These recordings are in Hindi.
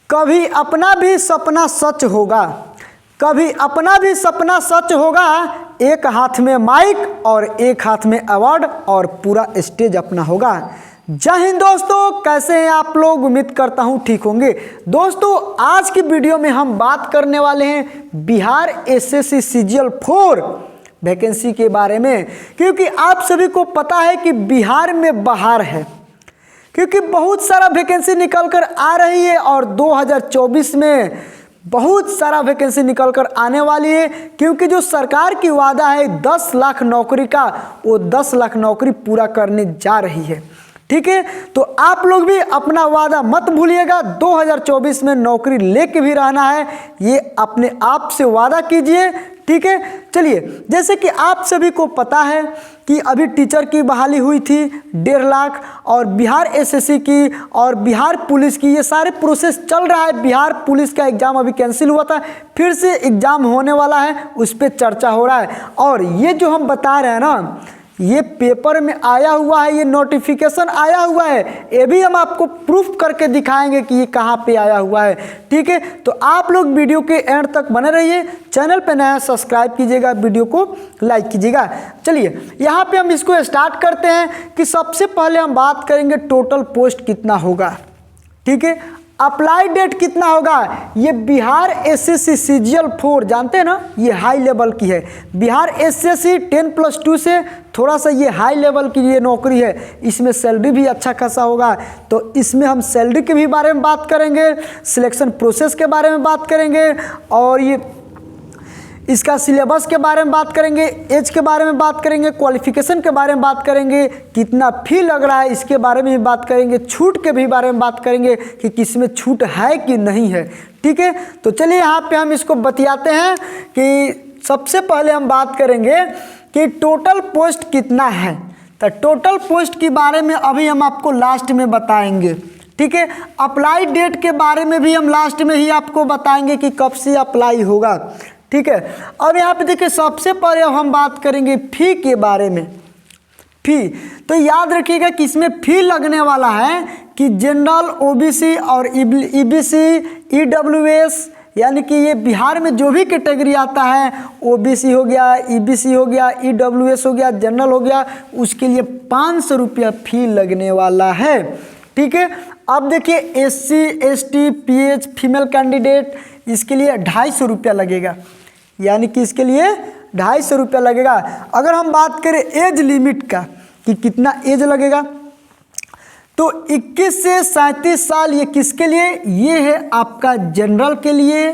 कभी अपना भी सपना सच होगा, कभी अपना भी सपना सच होगा। एक हाथ में माइक और एक हाथ में अवार्ड और पूरा स्टेज अपना होगा। जय हिंद दोस्तों, कैसे हैं आप लोग? उम्मीद करता हूं ठीक होंगे। दोस्तों आज की वीडियो में हम बात करने वाले हैं बिहार एसएससी सीजीएल 4 वैकेंसी के बारे में, क्योंकि आप सभी को पता है कि बिहार में बहार है, क्योंकि बहुत सारा वैकेंसी निकल कर आ रही है और 2024 में बहुत सारा वैकेंसी निकल कर आने वाली है। क्योंकि जो सरकार की वादा है 10 लाख नौकरी का, वो 10 लाख नौकरी पूरा करने जा रही है। ठीक है, तो आप लोग भी अपना वादा मत भूलिएगा। 2024 में नौकरी लेके भी रहना है, ये अपने आप से वादा कीजिए। ठीक है, चलिए, जैसे कि आप सभी को पता है कि अभी टीचर की बहाली हुई थी 1.5 लाख, और बिहार एसएससी की और बिहार पुलिस की, ये सारे प्रोसेस चल रहा है। बिहार पुलिस का एग्ज़ाम अभी कैंसिल हुआ था, फिर से एग्ज़ाम होने वाला है, उस पर चर्चा हो रहा है। और ये जो हम बता रहे हैं ना, ये पेपर में आया हुआ है, ये नोटिफिकेशन आया हुआ है, ये भी हम आपको प्रूफ करके दिखाएंगे कि ये कहाँ पे आया हुआ है। ठीक है, तो आप लोग वीडियो के एंड तक बने रहिए। चैनल पे नया सब्सक्राइब कीजिएगा, वीडियो को लाइक कीजिएगा। चलिए यहाँ पे हम इसको स्टार्ट करते हैं कि सबसे पहले हम बात करेंगे टोटल पोस्ट कितना होगा। ठीक है, अप्लाई डेट कितना होगा। ये बिहार एसएससी सीजीएल 4 जानते हैं ना, ये हाई लेवल की है। बिहार एसएससी 10+2 से थोड़ा सा ये हाई लेवल की ये नौकरी है, इसमें सैलरी भी अच्छा खासा होगा। तो इसमें हम सैलरी के भी बारे में बात करेंगे, सिलेक्शन प्रोसेस के बारे में बात करेंगे, और ये इसका सिलेबस के बारे में बात करेंगे, एज के बारे में बात करेंगे, क्वालिफिकेशन के बारे में बात करेंगे, कितना फी लग रहा है इसके बारे में भी बात करेंगे, छूट के भी बारे में बात करेंगे कि किसमें छूट है कि नहीं है। ठीक है, तो चलिए यहाँ पे हम इसको बतियाते हैं कि सबसे पहले हम बात करेंगे कि टोटल पोस्ट कितना है। तो टोटल पोस्ट के बारे में अभी हम आपको लास्ट में बताएंगे। ठीक है, अप्लाई डेट के बारे में भी हम लास्ट में ही आपको बताएंगे कि कब से अप्लाई होगा। ठीक है, अब यहाँ पे देखिए, सबसे पहले हम बात करेंगे फी के बारे में। फी तो याद रखिएगा कि इसमें फी लगने वाला है कि जनरल, ओबीसी और ईबीसी, ईडब्ल्यूएस, यानी कि ये बिहार में जो भी कैटेगरी आता है, ओबीसी हो गया, ईबीसी हो गया, ईडब्ल्यूएस हो गया, जनरल हो गया, उसके लिए 500 रुपया फी लगने वाला है। ठीक है, अब देखिए SC, ST, pH, female candidate, इसके लिए 250 रुपया लगेगा, यानी कि इसके लिए 250 रुपया लगेगा। अगर हम बात करें एज लिमिट का कि कितना एज लगेगा, तो 21 से 37 साल ये किसके लिए? ये है आपका जनरल के लिए,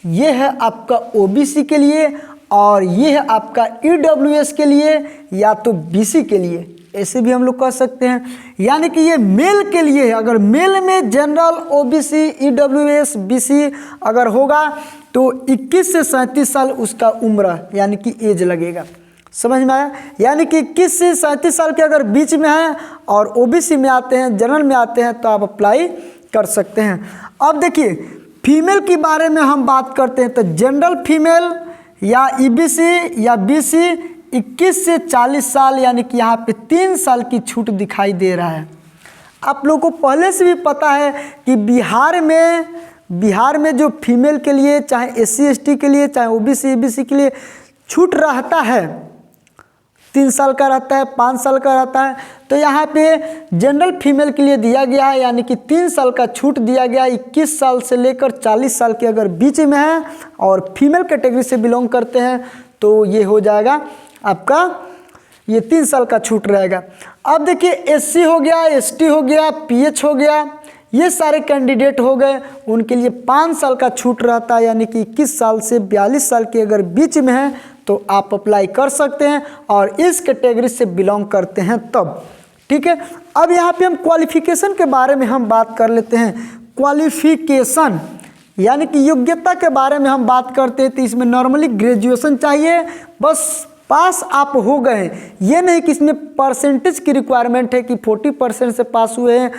ये है आपका ओबीसी के लिए, और ये है आपका ईडब्ल्यूएस के लिए या तो बीसी के लिए, ऐसे भी हम लोग कह सकते हैं। यानी कि ये मेल के लिए है। अगर मेल में जनरल, ओबीसी, ईडब्ल्यूएस, बीसी अगर होगा तो 21 से 37 साल उसका उम्र यानी कि एज लगेगा। समझ में आया? यानी कि 21 से 37 साल के अगर बीच में है और ओबीसी में आते हैं, जनरल में आते हैं, तो आप अप्लाई कर सकते हैं। अब देखिए फीमेल के बारे में हम बात करते हैं, तो जनरल फीमेल या ईबीसी या बीसी 21 से 40 साल, यानी कि यहाँ पे 3 साल की छूट दिखाई दे रहा है। आप लोगों को पहले से भी पता है कि बिहार में जो फीमेल के लिए, चाहे एससी एसटी के लिए, चाहे ओबीसी ईबीसी के लिए छूट रहता है, 3 साल का रहता है, 5 साल का रहता है। तो यहाँ पे जनरल फीमेल के लिए दिया गया है, यानी कि 3 साल का छूट दिया गया। 21 साल से लेकर 40 साल के अगर बीच में है और फीमेल कैटेगरी से बिलोंग करते हैं, तो ये हो जाएगा आपका, ये 3 साल का छूट रहेगा। अब देखिए एससी हो गया, एसटी हो गया, पीएच हो गया, ये सारे कैंडिडेट हो गए, उनके लिए 5 साल का छूट रहता है। यानी कि 21 साल से 42 साल के अगर बीच में है तो आप अप्लाई कर सकते हैं और इस कैटेगरी से बिलोंग करते हैं तब। ठीक है, अब यहाँ पे हम क्वालिफिकेशन के बारे में हम बात कर लेते हैं। क्वालिफिकेशन यानी कि योग्यता के बारे में हम बात करते हैं, तो इसमें नॉर्मली ग्रेजुएशन चाहिए, बस पास आप हो गए। ये नहीं कि इसमें परसेंटेज की रिक्वायरमेंट है कि 40% से पास हुए हैं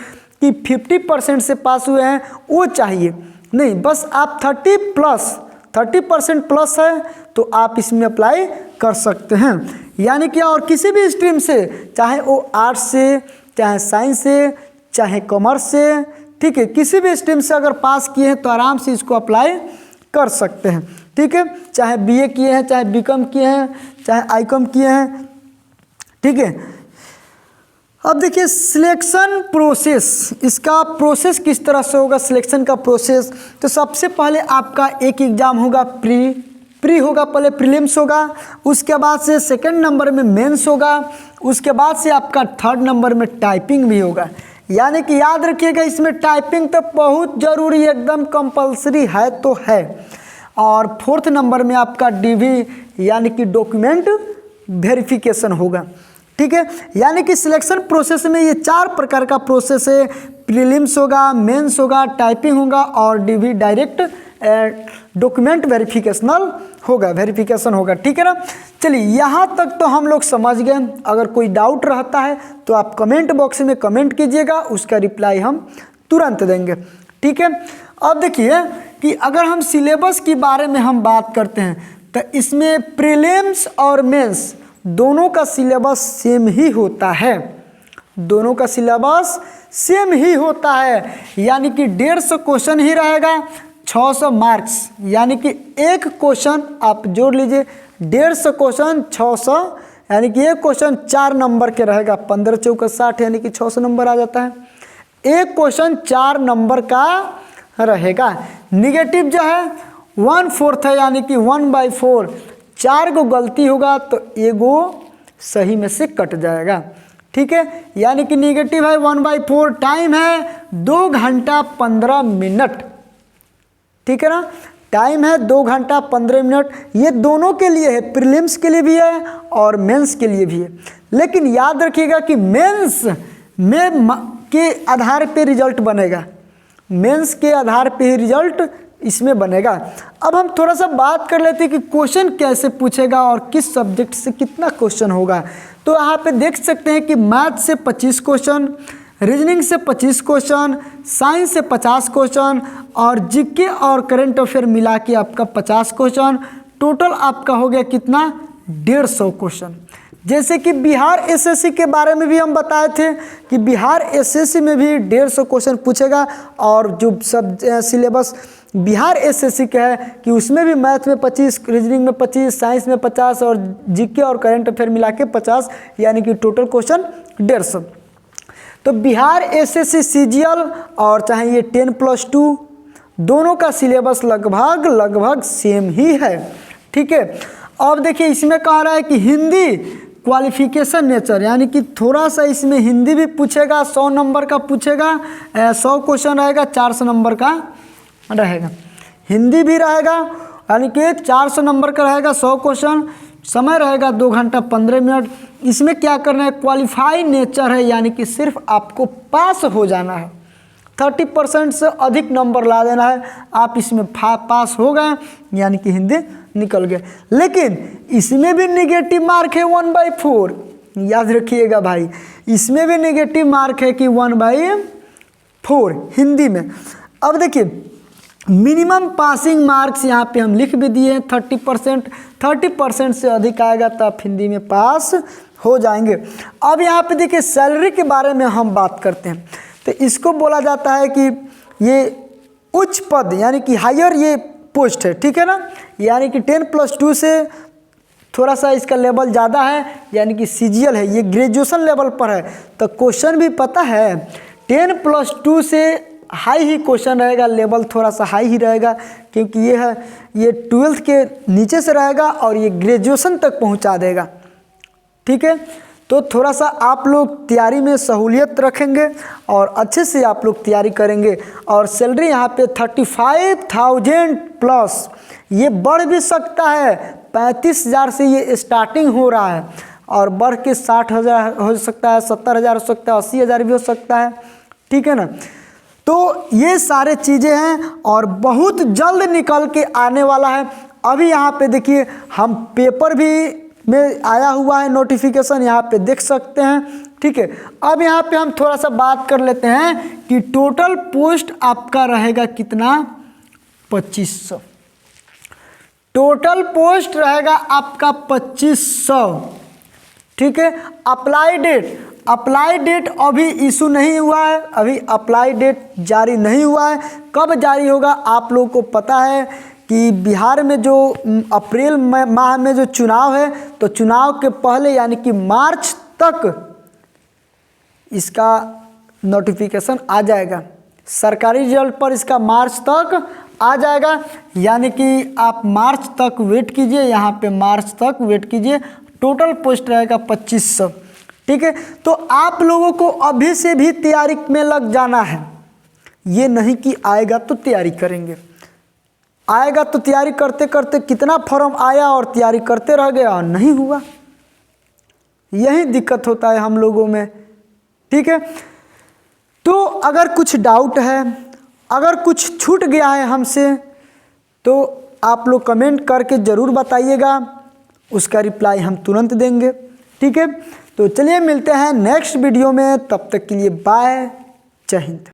कि 50% से पास हुए हैं, वो चाहिए नहीं। बस आप 30% प्लस है तो आप इसमें अप्लाई कर सकते हैं। यानी कि और किसी भी स्ट्रीम से, चाहे वो आर्ट्स से, चाहे साइंस से, चाहे कॉमर्स से, ठीक है, किसी भी स्ट्रीम से अगर पास किए हैं तो आराम से इसको अप्लाई कर सकते हैं। ठीक है, चाहे बीए किए हैं, चाहे बीकॉम किए हैं, चाहे आईकॉम किए हैं। ठीक है, अब देखिए सिलेक्शन प्रोसेस, इसका प्रोसेस किस तरह से होगा सिलेक्शन का प्रोसेस। तो सबसे पहले आपका एक एग्ज़ाम होगा प्री होगा, पहले प्रीलिम्स होगा, उसके बाद से सेकंड नंबर में मेंस होगा, उसके बाद से आपका थर्ड नंबर में टाइपिंग भी होगा। यानी कि याद रखिएगा इसमें टाइपिंग तो बहुत ज़रूरी एकदम कंपलसरी है तो है। और फोर्थ नंबर में आपका डीवी यानी कि डॉक्यूमेंट वेरिफिकेशन होगा। ठीक है, यानी कि सिलेक्शन प्रोसेस में ये 4 प्रकार का प्रोसेस है। प्रीलिम्स होगा, मेंस होगा, टाइपिंग होगा और डीवी डायरेक्ट डॉक्यूमेंट वेरिफिकेशन होगा। ठीक है ना। चलिए यहाँ तक तो हम लोग समझ गए। अगर कोई डाउट रहता है तो आप कमेंट बॉक्स में कमेंट कीजिएगा, उसका रिप्लाई हम तुरंत देंगे। ठीक है, अब देखिए कि अगर हम सिलेबस के बारे में हम बात करते हैं तो इसमें प्रीलिम्स और मेंस दोनों का सिलेबस सेम ही होता है। दोनों का सिलेबस सेम ही होता है, यानी कि 150 क्वेश्चन ही रहेगा, 600 मार्क्स। यानी कि एक क्वेश्चन आप जोड़ लीजिए, 150 क्वेश्चन 600, यानी कि एक क्वेश्चन 4 नंबर के रहेगा, 15 चौका 60 यानी कि 600 नंबर आ जाता है। एक क्वेश्चन 4 नंबर का रहेगा। निगेटिव जो है 1/4 है, यानी कि 1/4। 4 को गलती होगा तो एगो सही में से कट जाएगा। ठीक है, यानी कि निगेटिव है 1/4। टाइम है 2 घंटा 15 मिनट। ठीक है ना, टाइम है 2 घंटा 15 मिनट। ये दोनों के लिए है, प्रीलिम्स के लिए भी है और मेंस के लिए भी है। लेकिन याद रखिएगा कि मेंस में के आधार पे रिजल्ट बनेगा, मेंस के आधार पे ही रिजल्ट इसमें बनेगा। अब हम थोड़ा सा बात कर लेते हैं कि क्वेश्चन कैसे पूछेगा और किस सब्जेक्ट से कितना क्वेश्चन होगा। तो यहाँ पे देख सकते हैं कि मैथ से 25 क्वेश्चन, रीजनिंग से 25 क्वेश्चन, साइंस से 50 क्वेश्चन और जीके और करंट अफेयर मिला के आपका 50 क्वेश्चन। टोटल आपका हो गया कितना, 150 क्वेश्चन। जैसे कि बिहार एसएससी के बारे में भी हम बताए थे कि बिहार एसएससी में भी 150 क्वेश्चन पूछेगा। और जो सब सिलेबस बिहार एसएससी का है कि उसमें भी मैथ में 25, रीजनिंग में 25, साइंस में 50 और जीके और करंट अफेयर मिला के 50, यानी कि टोटल क्वेश्चन 150। तो बिहार एसएससी सीजीएल और चाहे ये 10+2 दोनों का सिलेबस लगभग सेम ही है। ठीक है, अब देखिए इसमें कह रहा है कि हिंदी क्वालिफिकेशन नेचर, यानी कि थोड़ा सा इसमें हिंदी भी पूछेगा, 100 नंबर का पूछेगा, 100 क्वेश्चन रहेगा, 400 नंबर का रहेगा। हिंदी भी रहेगा, यानी कि 400 नंबर का रहेगा, 100 क्वेश्चन, समय रहेगा 2 घंटा 15 मिनट। इसमें क्या करना है, क्वालिफाई नेचर है, यानी कि सिर्फ आपको पास हो जाना है, 30% से अधिक नंबर ला देना है। आप इसमें पास हो गए, यानी कि हिंदी निकल गए। लेकिन इसमें भी नेगेटिव मार्क है 1/4, याद रखिएगा भाई, इसमें भी नेगेटिव मार्क है कि 1/4 हिंदी में। अब देखिए मिनिमम पासिंग मार्क्स यहाँ पे हम लिख भी दिए हैं 30% से अधिक आएगा तो आप हिंदी में पास हो जाएंगे। अब यहाँ पे देखिए सैलरी के बारे में हम बात करते हैं। तो इसको बोला जाता है कि ये उच्च पद, यानी कि हायर ये पोस्ट है। ठीक है ना, यानी कि 10+2 से थोड़ा सा इसका लेवल ज़्यादा है, यानी कि सीजीएल है, ये ग्रेजुएशन लेवल पर है। तो क्वेश्चन भी पता है 10+2 से हाई ही क्वेश्चन रहेगा, लेवल थोड़ा सा हाई ही रहेगा, क्योंकि ये है ये 12th के नीचे से रहेगा और ये ग्रेजुएशन तक पहुंचा देगा। ठीक है, तो थोड़ा सा आप लोग तैयारी में सहूलियत रखेंगे और अच्छे से आप लोग तैयारी करेंगे। और सैलरी यहाँ पे 35,000 प्लस, ये बढ़ भी सकता है, 35,000 से ये स्टार्टिंग हो रहा है और बढ़ के 60,000 हो सकता है, 70,000 हो सकता है, 80,000 भी हो सकता है। ठीक है ना, तो ये सारे चीज़ें हैं और बहुत जल्द निकल के आने वाला है। अभी यहाँ पे देखिए हम पेपर भी में आया हुआ है नोटिफिकेशन, यहाँ पे देख सकते हैं। ठीक है, अब यहाँ पे हम थोड़ा सा बात कर लेते हैं कि टोटल पोस्ट आपका रहेगा कितना, 2500। टोटल पोस्ट रहेगा आपका 2500। ठीक है, अप्लाई डेट, अप्लाई डेट अभी इशू नहीं हुआ है, अभी अप्लाई डेट जारी नहीं हुआ है। कब जारी होगा आप लोगों को पता है कि बिहार में जो अप्रैल माह में जो चुनाव है, तो चुनाव के पहले यानी कि मार्च तक इसका नोटिफिकेशन आ जाएगा। सरकारी रिजल्ट पर इसका मार्च तक आ जाएगा, यानी कि आप मार्च तक वेट कीजिए, यहाँ पे मार्च तक वेट कीजिए। टोटल पोस्ट रहेगा 2500। ठीक है, तो आप लोगों को अभी से भी तैयारी में लग जाना है। ये नहीं कि आएगा तो तैयारी करेंगे, आएगा तो तैयारी करते करते कितना फॉर्म आया और तैयारी करते रह गए और नहीं हुआ। यही दिक्कत होता है हम लोगों में। ठीक है, तो अगर कुछ डाउट है, अगर कुछ छूट गया है हमसे, तो आप लोग कमेंट करके ज़रूर बताइएगा, उसका रिप्लाई हम तुरंत देंगे। ठीक है, तो चलिए मिलते हैं नेक्स्ट वीडियो में, तब तक के लिए बाय, जय हिंद।